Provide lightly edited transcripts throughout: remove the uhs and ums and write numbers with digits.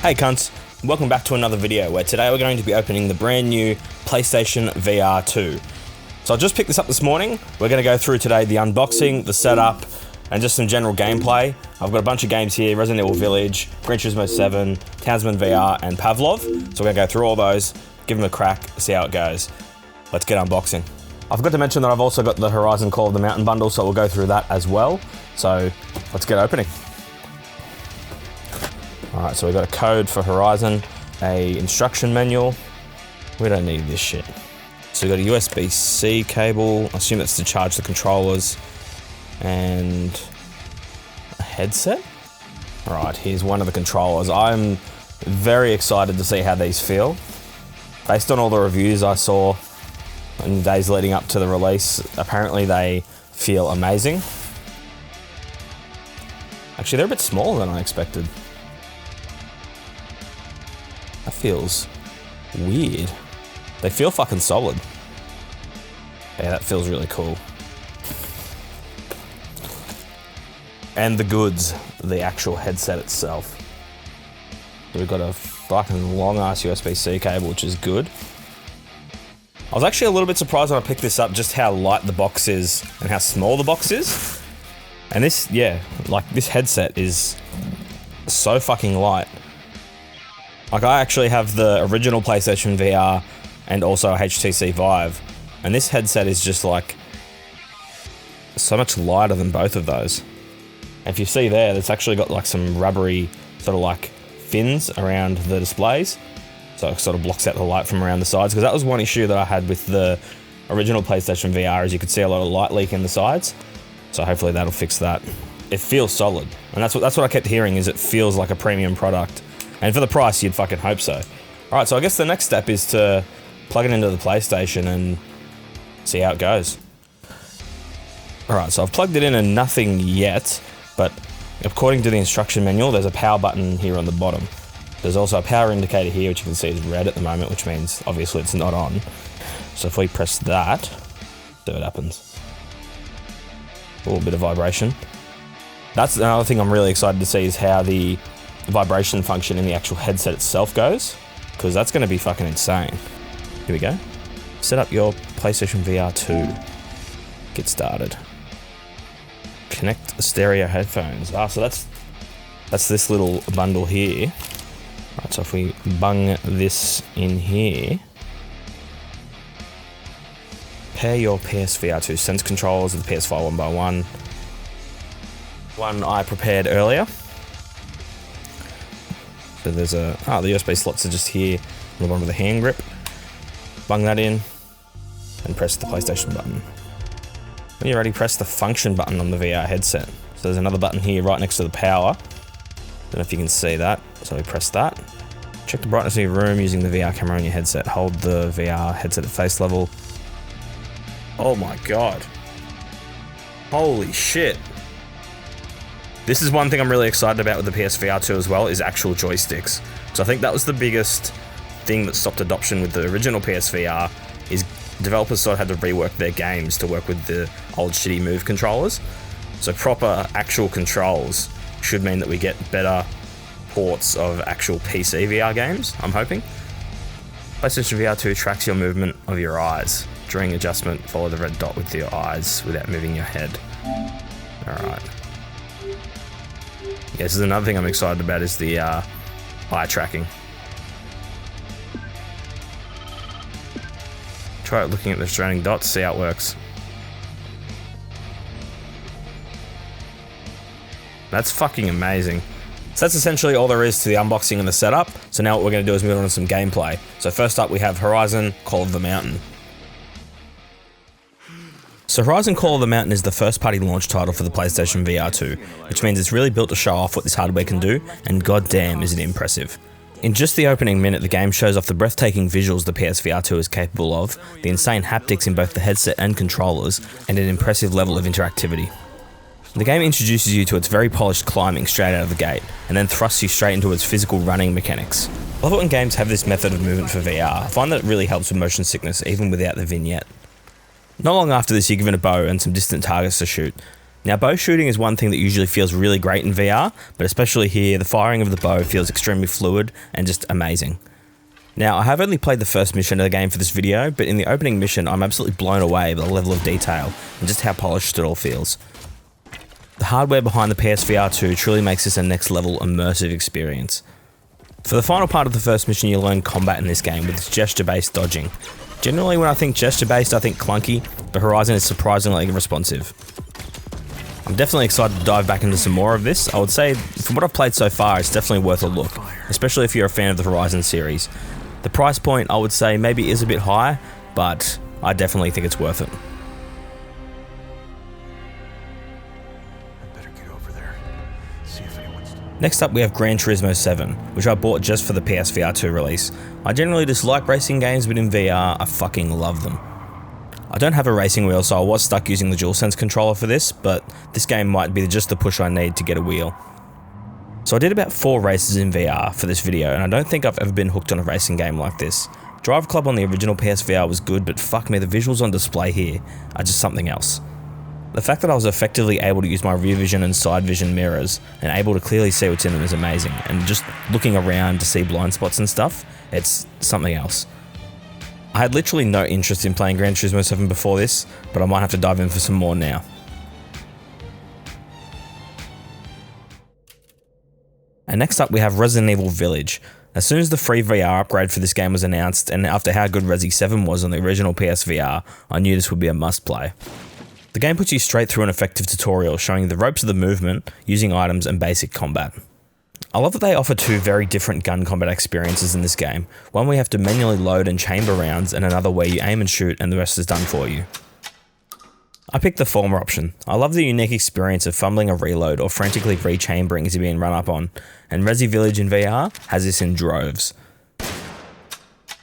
Hey cunts, welcome back to another video where today we're going to be opening the brand new PlayStation VR 2. So I just picked this up this morning. We're going to go through today the unboxing, the setup, and just some general gameplay. I've got a bunch of games here: Resident Evil Village, Gran Turismo 7, Townsmen VR, and Pavlov. So we're going to go through all those, give them a crack, see how it goes. Let's get unboxing. I forgot to mention that I've also got the Horizon Call of the Mountain bundle, so we'll go through that as well. So let's get opening. Alright, so we've got a code for Horizon, a instruction manual. We don't need this shit. So we've got a USB-C cable, I assume that's to charge the controllers, and a headset? Alright, here's one of the controllers. I'm very excited to see how these feel. Based on all the reviews I saw in the days leading up to the release, apparently they feel amazing. Actually, they're a bit smaller than I expected. That feels weird. They feel fucking solid. Yeah, that feels really cool. And the goods, the actual headset itself. So we've got a fucking long-ass USB-C cable, which is good. I was actually a little bit surprised when I picked this up just how light the box is and how small the box is. And this, yeah, like this headset is so fucking light. Like I actually have the original PlayStation VR and also a HTC Vive, and this headset is just like so much lighter than both of those. And if you see there, it's actually got like some rubbery sort of like fins around the displays. So it sort of blocks out the light from around the sides, because that was one issue that I had with the original PlayStation VR, is you could see a lot of light leak in the sides. So hopefully that'll fix that. It feels solid, and that's what I kept hearing, is it feels like a premium product. And for the price, you'd fucking hope so. Alright, so I guess the next step is to plug it into the PlayStation and see how it goes. Alright, so I've plugged it in and nothing yet, but according to the instruction manual, there's a power button here on the bottom. There's also a power indicator here, which you can see is red at the moment, which means obviously it's not on. So if we press that, see what happens. A little bit of vibration. That's another thing I'm really excited to see, is how the vibration function in the actual headset itself goes, because that's going to be fucking insane. Here we go. Set up your PlayStation VR 2. Get started. Connect the stereo headphones. So that's this little bundle here. Right, so if we bung this in here, pair your PSVR 2 sense controllers with the PS5 one by one. One I prepared earlier. So there's the USB slots are just here on the bottom of the hand grip. Bung that in and press the PlayStation button. When you're ready, press the function button on the VR headset. So there's another button here right next to the power. Don't know if you can see that. So we press that. Check the brightness of your room using the VR camera on your headset. Hold the VR headset at face level. Oh my god. Holy shit. This is one thing I'm really excited about with the PSVR 2 as well, is actual joysticks. So I think that was the biggest thing that stopped adoption with the original PSVR, is developers sort of had to rework their games to work with the old shitty Move controllers. So proper actual controls should mean that we get better ports of actual PC VR games, I'm hoping. PlayStation VR 2 tracks your movement of your eyes. During adjustment, follow the red dot with your eyes without moving your head. Alright. Yeah, this is another thing I'm excited about, is the eye tracking. Try looking at the surrounding dots, see how it works. That's fucking amazing. So that's essentially all there is to the unboxing and the setup. So now what we're going to do is move on to some gameplay. So first up we have Horizon Call of the Mountain. So Horizon Call of the Mountain is the first party launch title for the PlayStation VR 2, which means it's really built to show off what this hardware can do, and goddamn is it impressive. In just the opening minute, the game shows off the breathtaking visuals the PSVR 2 is capable of, the insane haptics in both the headset and controllers, and an impressive level of interactivity. The game introduces you to its very polished climbing straight out of the gate, and then thrusts you straight into its physical running mechanics. I love it when games have this method of movement for VR. I find that it really helps with motion sickness, even without the vignette. Not long after this, you're given a bow and some distant targets to shoot. Now, bow shooting is one thing that usually feels really great in VR, but especially here, the firing of the bow feels extremely fluid and just amazing. Now, I have only played the first mission of the game for this video, but in the opening mission, I'm absolutely blown away by the level of detail and just how polished it all feels. The hardware behind the PSVR 2 truly makes this a next level immersive experience. For the final part of the first mission, you learn combat in this game with its gesture-based dodging. Generally, when I think gesture-based, I think clunky, but Horizon is surprisingly responsive. I'm definitely excited to dive back into some more of this. I would say, from what I've played so far, it's definitely worth a look, especially if you're a fan of the Horizon series. The price point, I would say, maybe is a bit high, but I definitely think it's worth it. Next up, we have Gran Turismo 7, which I bought just for the PSVR 2 release. I generally dislike racing games, but in VR, I fucking love them. I don't have a racing wheel, so I was stuck using the DualSense controller for this, but this game might be just the push I need to get a wheel. So I did about 4 races in VR for this video, and I don't think I've ever been hooked on a racing game like this. Drive Club on the original PSVR was good, but fuck me, the visuals on display here are just something else. The fact that I was effectively able to use my rear vision and side vision mirrors and able to clearly see what's in them is amazing, and just looking around to see blind spots and stuff, it's something else. I had literally no interest in playing Gran Turismo 7 before this, but I might have to dive in for some more now. And next up we have Resident Evil Village. As soon as the free VR upgrade for this game was announced, and after how good Resi 7 was on the original PSVR, I knew this would be a must play. The game puts you straight through an effective tutorial showing you the ropes of the movement, using items and basic combat. I love that they offer 2 very different gun combat experiences in this game, one where you have to manually load and chamber rounds, and another where you aim and shoot and the rest is done for you. I picked the former option. I love the unique experience of fumbling a reload or frantically rechambering as you're being run up on, and Resi Village in VR has this in droves.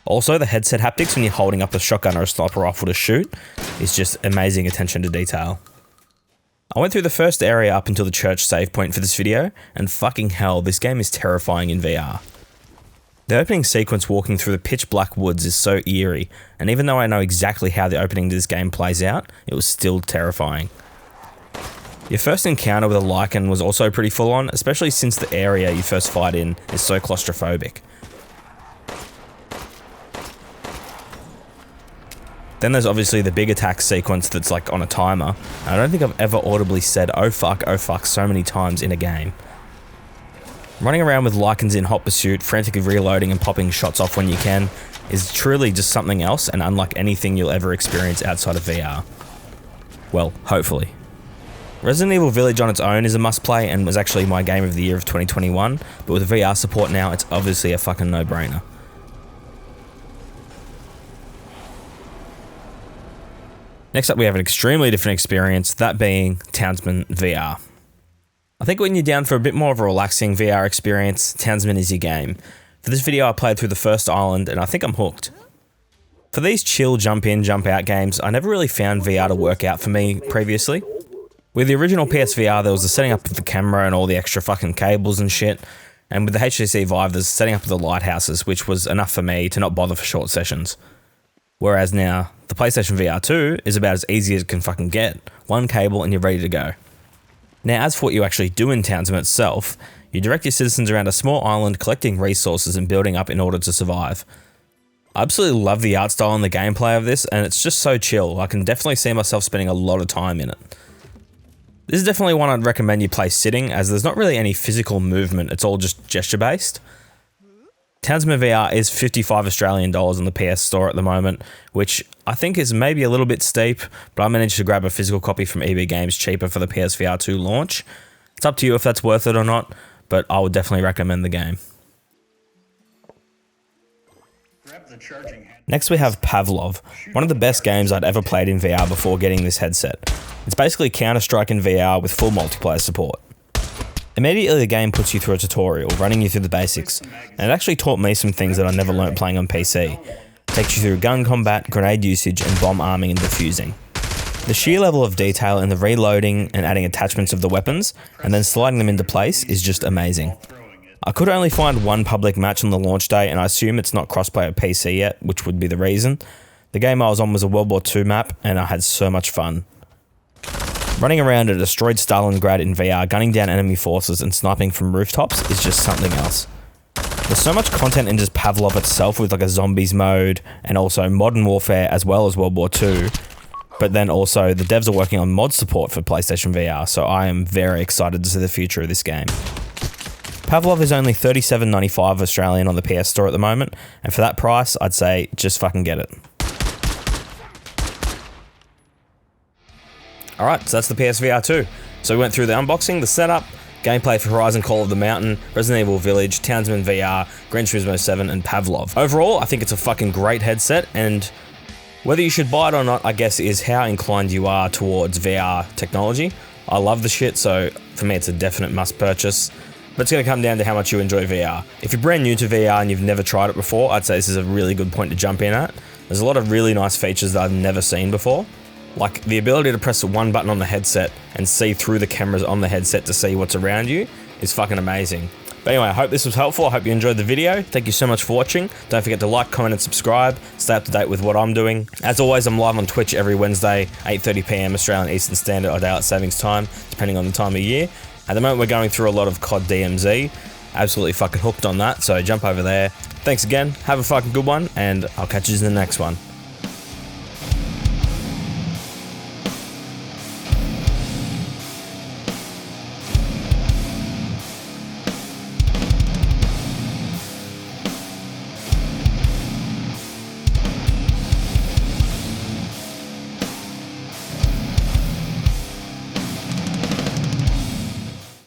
Also, the headset haptics when you're holding up a shotgun or a sniper rifle to shoot is just amazing attention to detail. I went through the first area up until the church save point for this video, and fucking hell, this game is terrifying in VR. The opening sequence walking through the pitch black woods is so eerie, and even though I know exactly how the opening to this game plays out, it was still terrifying. Your first encounter with a Lycan was also pretty full on, especially since the area you first fight in is so claustrophobic. Then there's obviously the big attack sequence that's like on a timer, and I don't think I've ever audibly said oh fuck so many times in a game. Running around with Lycans in hot pursuit, frantically reloading and popping shots off when you can, is truly just something else and unlike anything you'll ever experience outside of VR. Well, hopefully. Resident Evil Village on its own is a must play and was actually my game of the year of 2021, but with VR support now, it's obviously a fucking no-brainer. Next up, we have an extremely different experience, that being Townsmen VR. I think when you're down for a bit more of a relaxing VR experience, Townsmen is your game. For this video, I played through the first island, and I think I'm hooked. For these chill jump in, jump out games, I never really found VR to work out for me previously. With the original PSVR, there was the setting up of the camera and all the extra fucking cables and shit, and with the HTC Vive, there's setting up of the lighthouses, which was enough for me to not bother for short sessions. Whereas now, the PlayStation VR 2 is about as easy as it can fucking get. One cable and you're ready to go. Now, as for what you actually do in Townsmen itself, you direct your citizens around a small island collecting resources and building up in order to survive. I absolutely love the art style and the gameplay of this, and it's just so chill. I can definitely see myself spending a lot of time in it. This is definitely one I'd recommend you play sitting, as there's not really any physical movement, it's all just gesture based. Townsmen VR is $55 Australian on the PS Store at the moment, which I think is maybe a little bit steep, but I managed to grab a physical copy from EB Games cheaper for the PSVR 2 launch. It's up to you if that's worth it or not, but I would definitely recommend the game. Next we have Pavlov, one of the best games I'd ever played in VR before getting this headset. It's basically Counter-Strike in VR with full multiplayer support. Immediately the game puts you through a tutorial, running you through the basics, and it actually taught me some things that I never learnt playing on PC. It takes you through gun combat, grenade usage, and bomb arming and defusing. The sheer level of detail in the reloading and adding attachments of the weapons, and then sliding them into place is just amazing. I could only find one public match on the launch day, and I assume it's not crossplay at PC yet, which would be the reason. The game I was on was a World War II map, and I had so much fun. Running around a destroyed Stalingrad in VR, gunning down enemy forces and sniping from rooftops is just something else. There's so much content in just Pavlov itself with like a zombies mode and also modern warfare as well as World War II. But then also the devs are working on mod support for PlayStation VR, so I am very excited to see the future of this game. Pavlov is only $37.95 Australian on the PS Store at the moment, and for that price, I'd say just fucking get it. Alright, so that's the PSVR 2. So we went through the unboxing, the setup, gameplay for Horizon Call of the Mountain, Resident Evil Village, Townsmen VR, Gran Turismo 7, and Pavlov. Overall, I think it's a fucking great headset, and whether you should buy it or not, I guess, is how inclined you are towards VR technology. I love the shit, so for me it's a definite must purchase. But it's going to come down to how much you enjoy VR. If you're brand new to VR and you've never tried it before, I'd say this is a really good point to jump in at. There's a lot of really nice features that I've never seen before. Like the ability to press one button on the headset and see through the cameras on the headset to see what's around you is fucking amazing. But anyway, I hope this was helpful. I hope you enjoyed the video. Thank you so much for watching. Don't forget to like, comment, and subscribe. Stay up to date with what I'm doing. As always, I'm live on Twitch every Wednesday, 8:30 PM Australian Eastern Standard or Daylight Savings Time, depending on the time of year. At the moment, we're going through a lot of COD DMZ. Absolutely fucking hooked on that, so jump over there. Thanks again. Have a fucking good one, and I'll catch you in the next one.